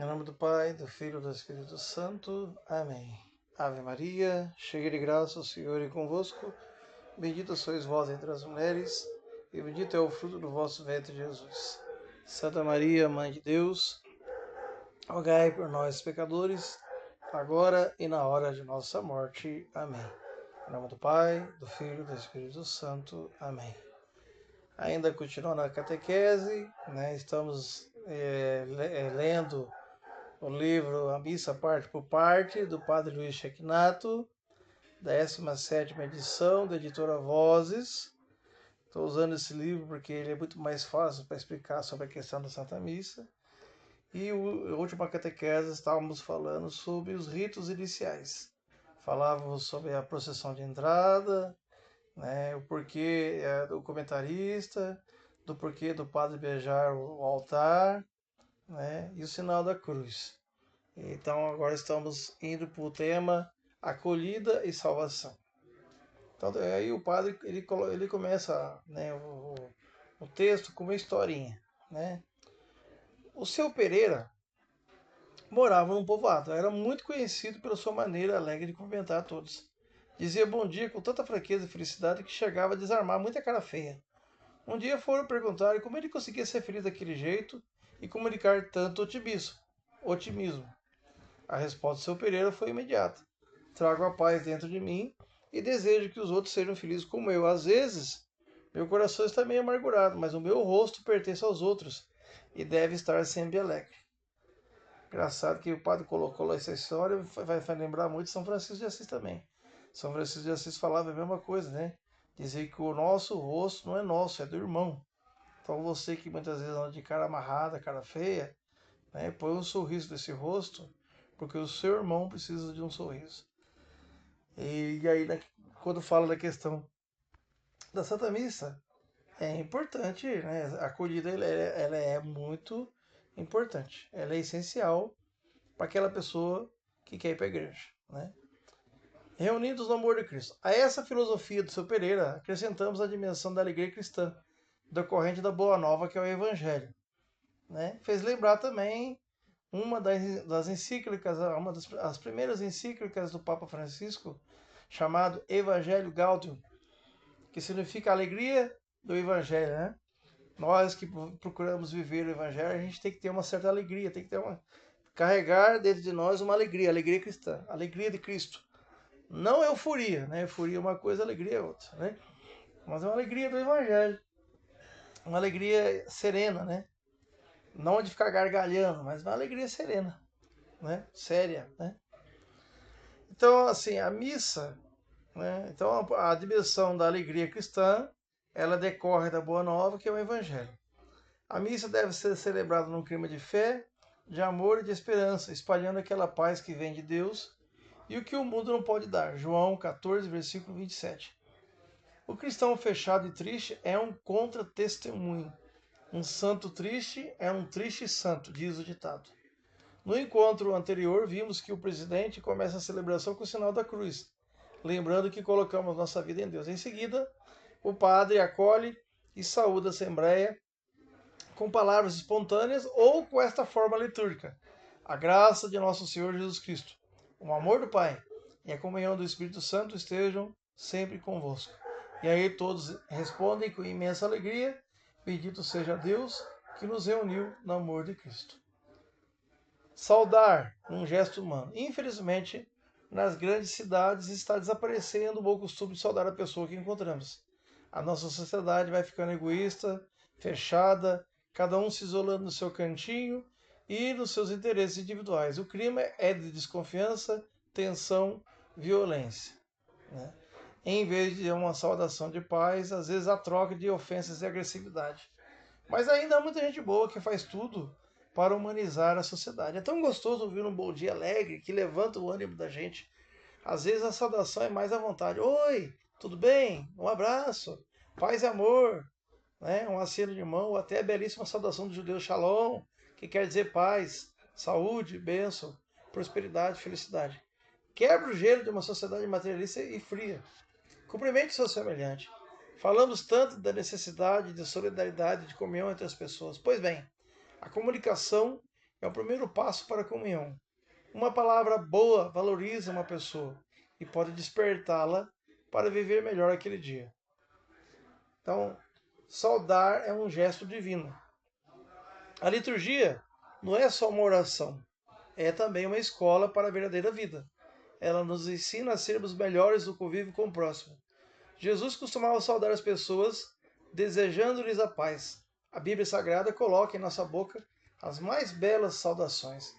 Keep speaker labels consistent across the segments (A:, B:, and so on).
A: Em nome do Pai, do Filho e do Espírito Santo. Amém. Ave Maria, cheia de graça, o Senhor é convosco. Bendita sois vós entre as mulheres, e bendito é o fruto do vosso ventre, Jesus. Santa Maria, Mãe de Deus, rogai por nós, pecadores, agora e na hora de nossa morte. Amém. Em nome do Pai, do Filho e do Espírito Santo. Amém. Ainda continuando a catequese, estamos lendo o livro A Missa Parte por Parte, do Padre Luiz Schecknato, 17ª edição, da editora Vozes. Estou usando esse livro porque ele é muito mais fácil para explicar sobre a questão da Santa Missa. E a última catequese estávamos falando sobre os ritos iniciais. Falávamos sobre a procissão de entrada, o porquê do comentarista, do porquê do padre beijar o altar, e o sinal da cruz. Então agora estamos indo para o tema acolhida e salvação. Então aí o padre ele começa o texto com uma historinha. O seu Pereira morava num povoado, era muito conhecido pela sua maneira alegre de cumprimentar a todos. Dizia bom dia com tanta franqueza e felicidade que chegava a desarmar muita cara feia. Um dia foram perguntar como ele conseguia ser feliz daquele jeito e comunicar tanto otimismo. A resposta do seu Pereira foi imediata. Trago a paz dentro de mim e desejo que os outros sejam felizes como eu. Às vezes, meu coração está meio amargurado, mas o meu rosto pertence aos outros e deve estar sempre alegre. Engraçado que o padre colocou lá essa história, vai lembrar muito de São Francisco de Assis também. São Francisco de Assis falava a mesma coisa, Dizer que o nosso rosto não é nosso, é do irmão. Então você que muitas vezes anda de cara amarrada, cara feia, põe um sorriso nesse rosto, porque o seu irmão precisa de um sorriso. E aí, quando fala da questão da Santa Missa, é importante, A acolhida ela é muito importante. Ela é essencial para aquela pessoa que quer ir para a igreja, Reunidos no amor de Cristo. A essa filosofia do seu Pereira, acrescentamos a dimensão da alegria cristã, decorrente da Boa Nova, que é o Evangelho. Fez lembrar também uma das encíclicas, as primeiras encíclicas do Papa Francisco, chamado Evangelho Gaudium, que significa alegria do Evangelho, Nós que procuramos viver o Evangelho, a gente tem que ter uma certa alegria, tem que ter carregar dentro de nós uma alegria cristã, alegria de Cristo. Não euforia, Euforia é uma coisa, alegria é outra, Mas é uma alegria do Evangelho, uma alegria serena, Não de ficar gargalhando, mas uma alegria serena, Séria, Então, assim, a missa, Então, a dimensão da alegria cristã, ela decorre da Boa Nova, que é o Evangelho. A missa deve ser celebrada num clima de fé, de amor e de esperança, espalhando aquela paz que vem de Deus e o que o mundo não pode dar. João 14, versículo 27. O cristão fechado e triste é um contra-testemunho. Um santo triste é um triste santo, diz o ditado. No encontro anterior, vimos que o presidente começa a celebração com o sinal da cruz, lembrando que colocamos nossa vida em Deus. Em seguida, o padre acolhe e saúda a Assembleia com palavras espontâneas ou com esta forma litúrgica. A graça de nosso Senhor Jesus Cristo, o amor do Pai e a comunhão do Espírito Santo estejam sempre convosco. E aí todos respondem com imensa alegria: bendito seja Deus que nos reuniu no amor de Cristo. Saudar, um gesto humano. Infelizmente, nas grandes cidades está desaparecendo o bom costume de saudar a pessoa que encontramos. A nossa sociedade vai ficando egoísta, fechada, cada um se isolando no seu cantinho e nos seus interesses individuais. O clima é de desconfiança, tensão, violência. Em vez de uma saudação de paz, às vezes a troca de ofensas e agressividade. Mas ainda há muita gente boa que faz tudo para humanizar a sociedade. É tão gostoso ouvir um bom dia alegre que levanta o ânimo da gente. Às vezes a saudação é mais à vontade. Oi, tudo bem? Um abraço, paz e amor, Um aceno de mão, ou até a belíssima saudação do judeu Shalom, que quer dizer paz, saúde, bênção, prosperidade, felicidade. Quebra o gelo de uma sociedade materialista e fria. Cumprimente seu semelhante. Falamos tanto da necessidade de solidariedade, de comunhão entre as pessoas. Pois bem, a comunicação é o primeiro passo para a comunhão. Uma palavra boa valoriza uma pessoa e pode despertá-la para viver melhor aquele dia. Então, saudar é um gesto divino. A liturgia não é só uma oração, é também uma escola para a verdadeira vida. Ela nos ensina a sermos melhores no convívio com o próximo. Jesus costumava saudar as pessoas, desejando-lhes a paz. A Bíblia Sagrada coloca em nossa boca as mais belas saudações.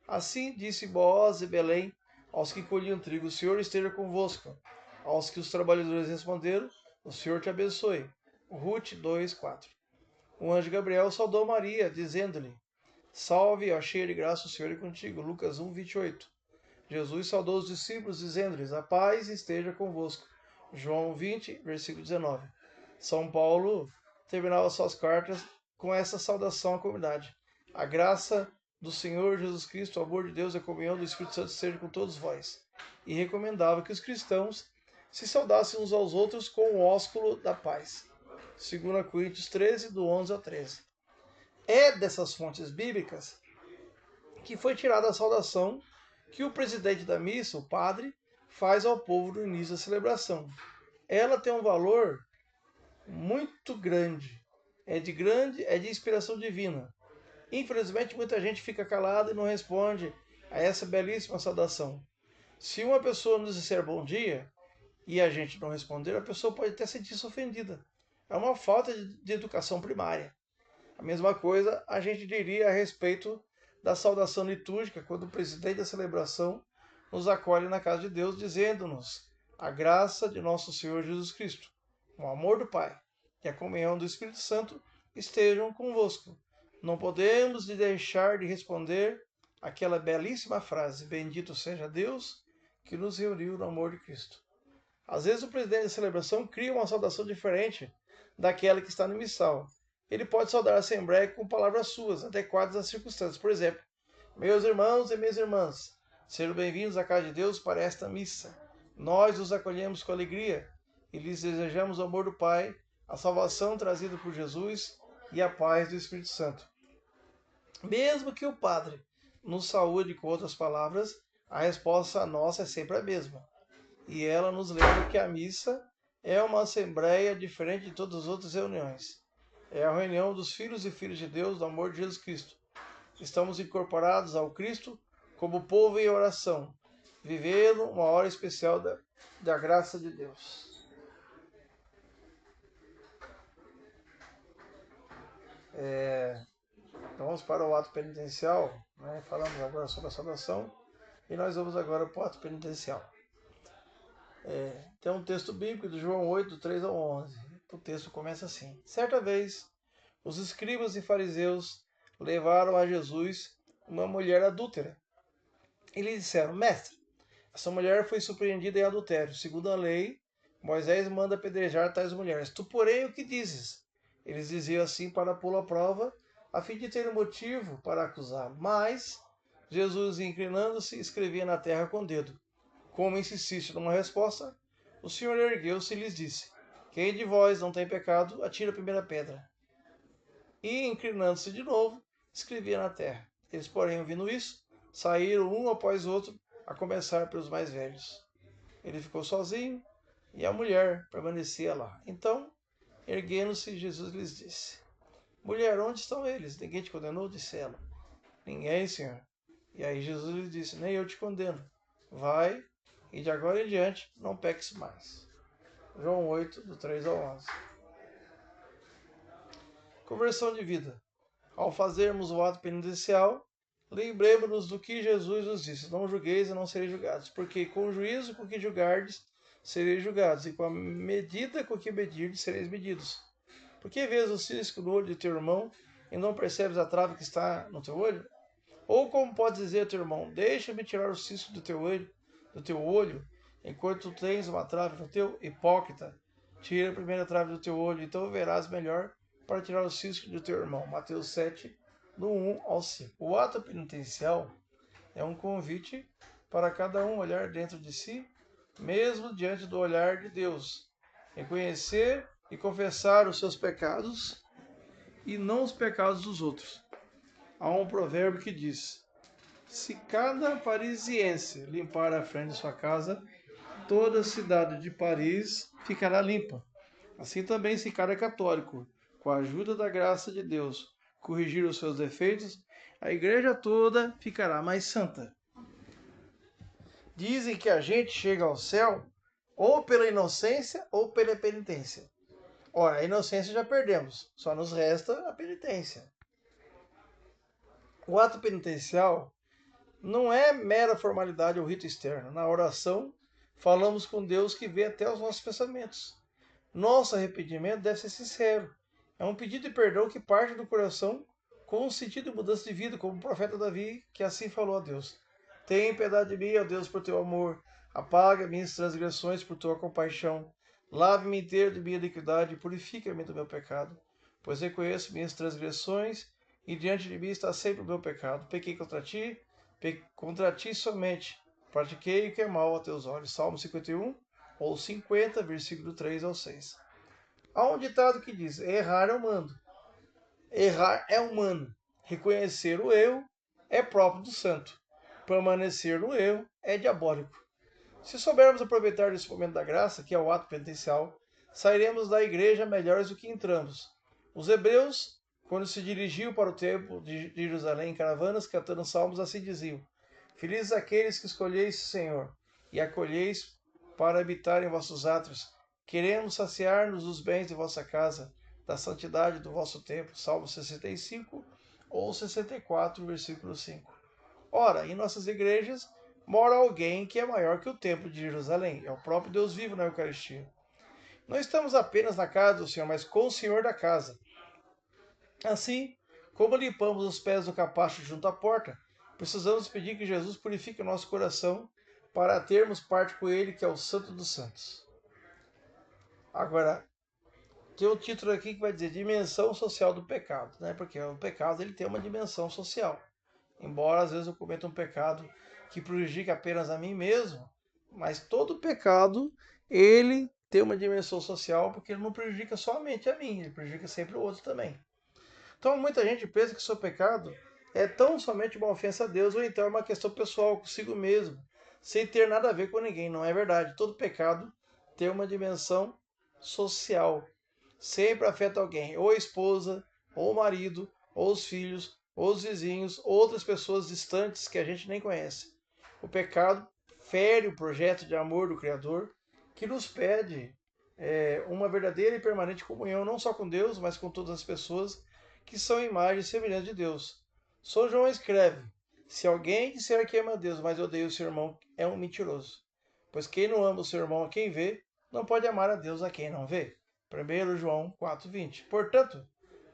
A: Assim disse Boaz e Belém aos que colhiam trigo: o Senhor esteja convosco. Aos que os trabalhadores responderam: o Senhor te abençoe. Ruth 2:4. O anjo Gabriel saudou Maria, dizendo-lhe: salve, ó cheia de graça, o Senhor é contigo. Lucas 1:28. Jesus saudou os discípulos, dizendo-lhes: a paz esteja convosco. João 20, versículo 19. São Paulo terminava suas cartas com essa saudação à comunidade. A graça do Senhor Jesus Cristo, o amor de Deus e a comunhão do Espírito Santo seja com todos vós. E recomendava que os cristãos se saudassem uns aos outros com o ósculo da paz. 2 Coríntios 13, do 11 ao 13. É dessas fontes bíblicas que foi tirada a saudação que o presidente da missa, o padre, faz ao povo no início da celebração. Ela tem um valor muito grande, é de inspiração divina. Infelizmente, muita gente fica calada e não responde a essa belíssima saudação. Se uma pessoa nos disser bom dia e a gente não responder, a pessoa pode até sentir-se ofendida. É uma falta de educação primária. A mesma coisa a gente diria a respeito da saudação litúrgica, quando o presidente da celebração nos acolhe na casa de Deus, dizendo-nos: a graça de nosso Senhor Jesus Cristo, o amor do Pai e a comunhão do Espírito Santo estejam convosco. Não podemos deixar de responder aquela belíssima frase: bendito seja Deus que nos reuniu no amor de Cristo. Às vezes o presidente da celebração cria uma saudação diferente daquela que está no missal. Ele pode saudar a Assembleia com palavras suas, adequadas às circunstâncias. Por exemplo: meus irmãos e minhas irmãs, sejam bem-vindos à casa de Deus para esta missa. Nós os acolhemos com alegria e lhes desejamos o amor do Pai, a salvação trazida por Jesus e a paz do Espírito Santo. Mesmo que o Padre nos saúde com outras palavras, a resposta nossa é sempre a mesma. E ela nos lembra que a missa é uma assembleia diferente de todas as outras reuniões. É a reunião dos filhos e filhas de Deus, do amor de Jesus Cristo. Estamos incorporados ao Cristo como povo em oração, vivendo uma hora especial da graça de Deus. Então vamos para o ato penitencial, né? Falamos agora sobre a saudação e nós vamos agora para o ato penitencial. Tem um texto bíblico de João 8, do 3 ao 11. O texto começa assim: certa vez, os escribas e fariseus levaram a Jesus uma mulher adúltera e lhe disseram: mestre, essa mulher foi surpreendida em adultério. Segundo a lei, Moisés manda apedrejar tais mulheres. Tu, porém, o que dizes? Eles diziam assim para pô-lo à prova, a fim de ter um motivo para acusá-lo. Mas Jesus, inclinando-se, escrevia na terra com o dedo. Como insistisse numa resposta, o Senhor ergueu-se e lhes disse: quem de vós não tem pecado, atira a primeira pedra. E, inclinando-se de novo, escrevia na terra. Eles, porém, ouvindo isso, saíram um após outro, a começar pelos mais velhos. Ele ficou sozinho e a mulher permanecia lá. Então, erguendo-se, Jesus lhes disse: mulher, onde estão eles? Ninguém te condenou? Disse ela: ninguém, Senhor. E aí Jesus lhe disse: nem eu te condeno. Vai, e de agora em diante não peques mais. João 8, do 3 ao 11. Conversão de vida. Ao fazermos o ato penitencial, lembremos-nos do que Jesus nos disse: não julgueis e não sereis julgados, porque com o juízo com que julgardes, sereis julgados, e com a medida com que medirdes, sereis medidos. Por que vês o cisco no olho de teu irmão e não percebes a trave que está no teu olho? Ou como podes dizer ao teu irmão: deixa-me tirar o cisco do teu olho, enquanto tu tens uma trave no teu? Hipócrita, tira a primeira trave do teu olho, então verás melhor para tirar o cisco do teu irmão. Mateus 7, do 1 ao 5. O ato penitencial é um convite para cada um olhar dentro de si, mesmo diante do olhar de Deus, reconhecer e confessar os seus pecados e não os pecados dos outros. Há um provérbio que diz: se cada parisiense limpar a frente de sua casa, toda a cidade de Paris ficará limpa. Assim também, se cada católico, com a ajuda da graça de Deus, corrigir os seus defeitos, a igreja toda ficará mais santa. Dizem que a gente chega ao céu ou pela inocência ou pela penitência. Ora, a inocência já perdemos, só nos resta a penitência. O ato penitencial não é mera formalidade ou rito externo. Na oração, falamos com Deus que vê até os nossos pensamentos. Nosso arrependimento deve ser sincero. É um pedido de perdão que parte do coração com um sentido de mudança de vida, como o profeta Davi, que assim falou a Deus. Tem piedade de mim, ó Deus, por teu amor. Apaga minhas transgressões por tua compaixão. Lave-me inteiro de minha iniquidade e purifica-me do meu pecado. Pois reconheço minhas transgressões e diante de mim está sempre o meu pecado. Pequei contra ti somente. Pratiquei o que é mal a teus olhos. Salmo 51, ou 50, versículo 3 ao 6. Há um ditado que diz: errar é humano. Errar é humano. Reconhecer o erro é próprio do santo. Permanecer no erro é diabólico. Se soubermos aproveitar esse momento da graça, que é o ato penitencial, sairemos da igreja melhores do que entramos. Os hebreus, quando se dirigiam para o templo de Jerusalém em caravanas, cantando salmos, assim diziam: felizes aqueles que escolheis, Senhor, e acolheis para habitar em vossos átrios. Queremos saciar-nos dos bens de vossa casa, da santidade do vosso templo. Salmo 65 ou 64, versículo 5. Ora, em nossas igrejas mora alguém que é maior que o templo de Jerusalém. É o próprio Deus vivo na Eucaristia. Não estamos apenas na casa do Senhor, mas com o Senhor da casa. Assim, como limpamos os pés do capacho junto à porta, precisamos pedir que Jesus purifique o nosso coração para termos parte com Ele, que é o Santo dos Santos. Agora, tem um título aqui que vai dizer dimensão social do pecado, né? Porque o pecado ele tem uma dimensão social. Embora às vezes eu cometa um pecado que prejudique apenas a mim mesmo, mas todo pecado ele tem uma dimensão social porque ele não prejudica somente a mim, ele prejudica sempre o outro também. Então muita gente pensa que seu pecado é tão somente uma ofensa a Deus ou então é uma questão pessoal consigo mesmo, sem ter nada a ver com ninguém. Não é verdade. Todo pecado tem uma dimensão social. Sempre afeta alguém, ou a esposa, ou o marido, ou os filhos, ou os vizinhos, ou outras pessoas distantes que a gente nem conhece. O pecado fere o projeto de amor do Criador, que nos pede uma verdadeira e permanente comunhão, não só com Deus, mas com todas as pessoas que são imagem e semelhança de Deus. São João escreve: se alguém disser que ama a Deus, mas odeia o seu irmão, é um mentiroso. Pois quem não ama o seu irmão a quem vê, não pode amar a Deus a quem não vê. 1 João 4,20. Portanto,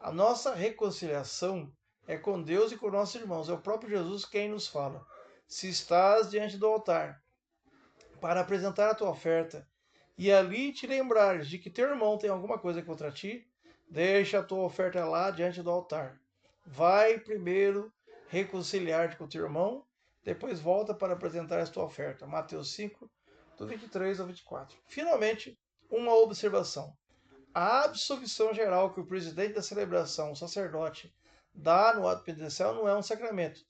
A: a nossa reconciliação é com Deus e com nossos irmãos. É o próprio Jesus quem nos fala. Se estás diante do altar para apresentar a tua oferta e ali te lembrares de que teu irmão tem alguma coisa contra ti, deixa a tua oferta lá diante do altar. Vai primeiro reconciliar-te com teu irmão, depois volta para apresentar a tua oferta. Mateus 5, do 23 ao 24. Finalmente, uma observação. A absolvição geral que o presidente da celebração, o sacerdote, dá no ato penitencial não é um sacramento.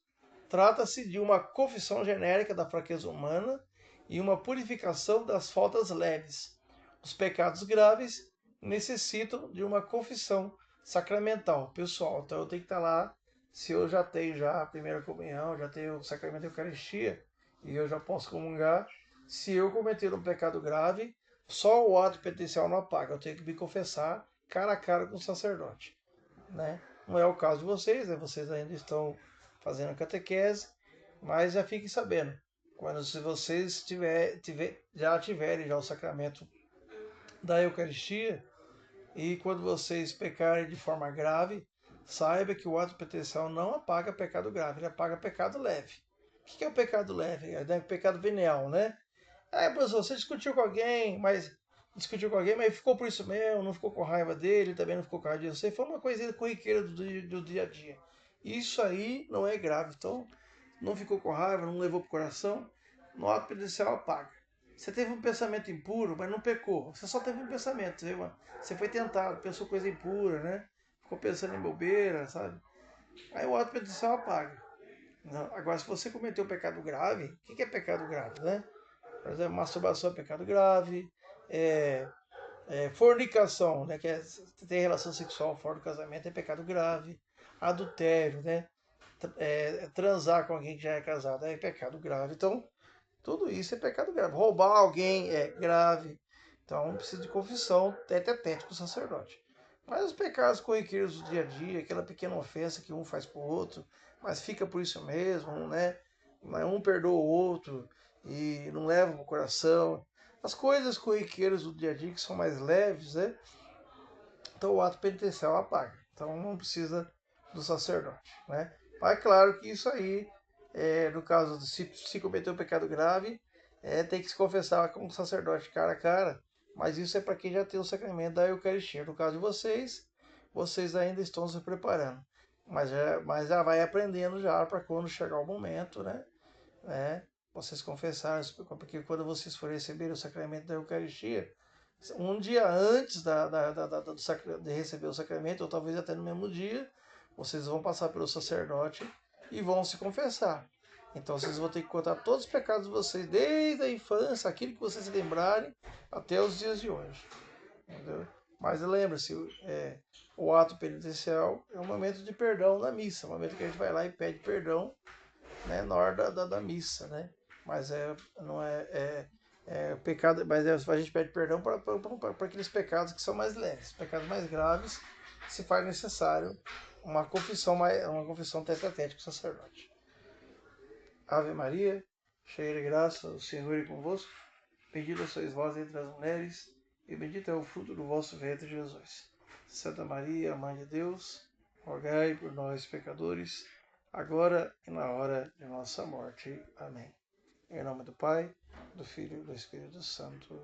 A: Trata-se de uma confissão genérica da fraqueza humana e uma purificação das faltas leves. Os pecados graves necessitam de uma confissão sacramental, pessoal. Então eu tenho que estar lá, se eu já tenho já a primeira comunhão, já tenho o sacramento da Eucaristia e eu já posso comungar. Se eu cometer um pecado grave, só o ato penitencial não apaga. Eu tenho que me confessar cara a cara com o sacerdote, né? Não é o caso de vocês, né? Vocês ainda estão fazendo catequese, mas já fiquem sabendo, quando se vocês já tiverem o sacramento da Eucaristia e quando vocês pecarem de forma grave, saiba que o ato penitencial não apaga pecado grave, ele apaga pecado leve. O que é o pecado leve? É o pecado venial, né? Professor, você discutiu com alguém, mas ficou por isso mesmo, não ficou com raiva dele, também não ficou com raiva de você. Foi uma coisinha corriqueira do dia a dia. Isso aí não é grave. Então, não ficou com raiva, não levou pro coração. No ato penitencial apaga. Você teve um pensamento impuro, mas não pecou. Você só teve um pensamento. Você foi tentado, pensou coisa impura, né? Ficou pensando em bobeira, sabe? Aí o ato penitencial apaga. Não. Agora, se você cometeu um pecado grave, o que é pecado grave, né? Por exemplo, masturbação é pecado grave, é, fornicação, né? Que é ter relação sexual fora do casamento é pecado grave, adultério, né? Transar com alguém que já é casado é pecado grave. Então, tudo isso é pecado grave. Roubar alguém é grave. Então, precisa de confissão tete a tete com o sacerdote. Mas os pecados corriqueiros do dia a dia, aquela pequena ofensa que um faz pro outro, mas fica por isso mesmo, né? Um perdoa o outro e não leva pro coração. As coisas corriqueiras do dia a dia que são mais leves, né? Então o ato penitencial apaga. Então não precisa do sacerdote, né? Mas é claro que isso aí, no caso de se cometer um pecado grave, tem que se confessar com o sacerdote cara a cara. Mas isso é para quem já tem o sacramento da Eucaristia. No caso de vocês, vocês ainda estão se preparando. Mas já vai aprendendo já para quando chegar o momento, né? Vocês confessarem, porque quando vocês forem receber o sacramento da Eucaristia, um dia antes de receber o sacramento, ou talvez até no mesmo dia, vocês vão passar pelo sacerdote e vão se confessar. Então vocês vão ter que contar todos os pecados de vocês, desde a infância, aquilo que vocês se lembrarem, até os dias de hoje. Entendeu? Mas lembre-se, o ato penitencial é um momento de perdão na missa, um momento que a gente vai lá e pede perdão, né, na hora da missa, né? Mas não pecado, mas a gente pede perdão para aqueles pecados que são mais leves. Pecados mais graves, se faz necessário uma confissão tete a tete com o sacerdote. Ave Maria, cheia de graça, o Senhor é convosco. Bendita sois vós entre as mulheres, e bendito é o fruto do vosso ventre, Jesus. Santa Maria, Mãe de Deus, rogai por nós, pecadores, agora e na hora de nossa morte. Amém. Em nome do Pai, do Filho e do Espírito Santo.